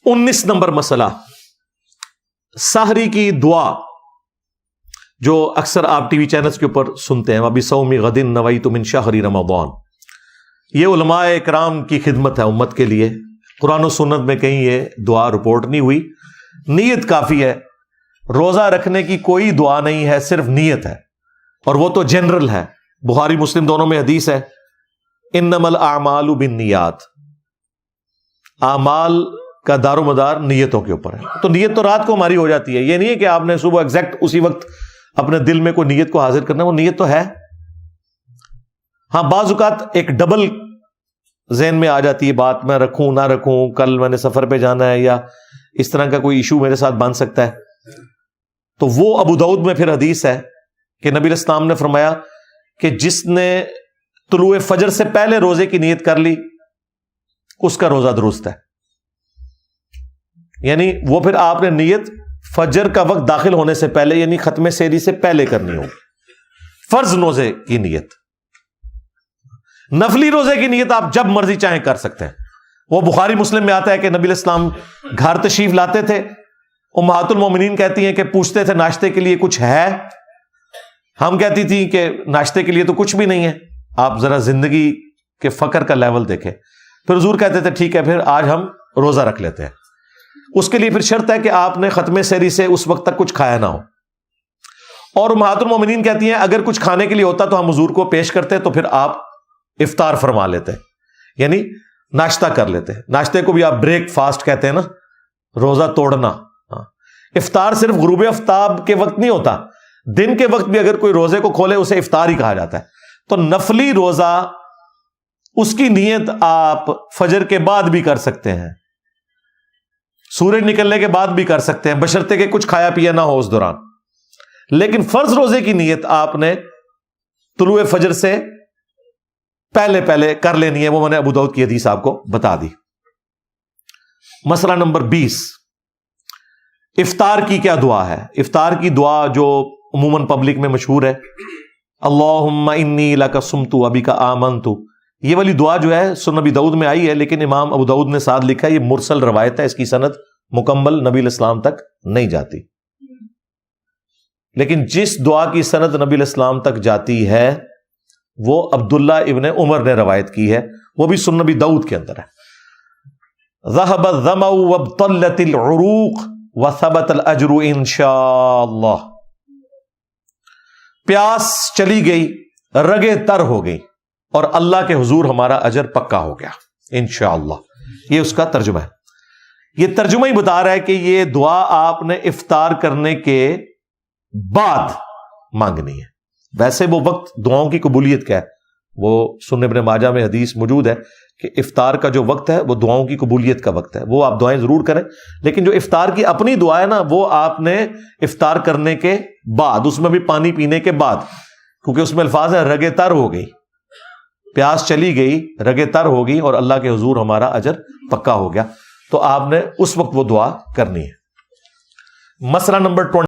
19 number مسئلہ، سحری کی دعا جو اکثر آپ ٹی وی چینلز کے اوپر سنتے ہیں، وَبِصَوْمِ غَدٍ نَوَيْتُ مِنْ شَهْرِ رَمَضَانَ، یہ علماء اکرام کی خدمت ہے امت کے لیے. قرآن و سنت میں کہیں یہ دعا رپورٹ نہیں ہوئی. نیت کافی ہے، روزہ رکھنے کی کوئی دعا نہیں ہے، صرف نیت ہے، اور وہ تو جنرل ہے. بخاری مسلم دونوں میں حدیث ہے، انما الاعمال بالنیات، اعمال کا دار و مدار نیتوں کے اوپر ہے. تو نیت تو رات کو ہماری ہو جاتی ہے، یہ نہیں ہے کہ آپ نے صبح ایگزیکٹ اسی وقت اپنے دل میں کوئی نیت کو حاضر کرنا، وہ نیت تو ہے. ہاں بعض اوقات ایک ڈبل ذہن میں آ جاتی ہے بات، میں رکھوں نہ رکھوں، کل میں نے سفر پہ جانا ہے، یا اس طرح کا کوئی ایشو میرے ساتھ بن سکتا ہے. تو وہ ابو داؤد میں پھر حدیث ہے کہ نبی علیہ السلام نے فرمایا کہ جس نے طلوع فجر سے پہلے روزے کی نیت کر لی اس کا روزہ درست ہے. یعنی وہ پھر آپ نے نیت فجر کا وقت داخل ہونے سے پہلے، یعنی ختم سحری سے پہلے کرنی ہوگی. فرض روزے کی نیت، نفلی روزے کی نیت آپ جب مرضی چاہیں کر سکتے ہیں. وہ بخاری مسلم میں آتا ہے کہ نبی علیہ السلام گھر تشریف لاتے تھے، امہات المومنین کہتی ہیں کہ پوچھتے تھے ناشتے کے لیے کچھ ہے؟ ہم کہتی تھی کہ ناشتے کے لیے تو کچھ بھی نہیں ہے. آپ ذرا زندگی کے فقر کا لیول دیکھیں. پھر حضور کہتے تھے ٹھیک ہے پھر آج ہم روزہ رکھ لیتے ہیں. اس کے لیے پھر شرط ہے کہ آپ نے ختم سحری سے اس وقت تک کچھ کھایا نہ ہو. اور امہات المومنین کہتی ہیں اگر کچھ کھانے کے لیے ہوتا تو ہم حضور کو پیش کرتے، تو پھر آپ افطار فرما لیتے، یعنی ناشتہ کر لیتے. ناشتے کو بھی آپ بریک فاسٹ کہتے ہیں نا، روزہ توڑنا. افطار صرف غروب آفتاب کے وقت نہیں ہوتا، دن کے وقت بھی اگر کوئی روزے کو کھولے اسے افطار ہی کہا جاتا ہے. تو نفلی روزہ اس کی نیت آپ فجر کے بعد بھی کر سکتے ہیں، سورج نکلنے کے بعد بھی کر سکتے ہیں، بشرطے کہ کچھ کھایا پیا نہ ہو اس دوران. لیکن فرض روزے کی نیت آپ نے طلوع فجر سے پہلے کر لینی ہے. وہ میں نے ابو داؤد کی حدیث آپ کو بتا دی. مسئلہ نمبر 20، افطار کی کیا دعا ہے؟ افطار کی دعا جو عموماً پبلک میں مشہور ہے، اللہم انی لک صمت وبک آمنت، یہ والی دعا جو ہے سنن نبی داؤد میں آئی ہے، لیکن امام ابو داؤد نے ساتھ لکھا ہے یہ مرسل روایت ہے، اس کی سند مکمل نبی علیہ السلام تک نہیں جاتی. لیکن جس دعا کی سند نبی علیہ السلام تک جاتی ہے وہ عبداللہ ابن عمر نے روایت کی ہے، وہ بھی سنن نبی داؤد کے اندر ہے. ذهب الظمأ وابطلت العروق وثبت الاجر انشاءاللہ، پیاس چلی گئی، رگیں تر ہو گئی، اور اللہ کے حضور ہمارا اجر پکا ہو گیا انشاءاللہ. یہ اس کا ترجمہ ہے. یہ ترجمہ ہی بتا رہا ہے کہ یہ دعا آپ نے افطار کرنے کے بعد مانگنی ہے. ویسے وہ وقت دعاؤں کی قبولیت کا ہے، وہ سنن ابن ماجہ میں حدیث موجود ہے کہ افطار کا جو وقت ہے وہ دعاؤں کی قبولیت کا وقت ہے، وہ آپ دعائیں ضرور کریں. لیکن جو افطار کی اپنی دعا ہے نا، وہ آپ نے افطار کرنے کے بعد، اس میں بھی پانی پینے کے بعد، کیونکہ اس میں الفاظ ہے رگیں تر ہو گئی، پیاس چلی گئی، رگیں تر ہو گئی، اور اللہ کے حضور ہمارا اجر پکا ہو گیا. تو آپ نے اس وقت وہ دعا کرنی ہے. مسئلہ نمبر 20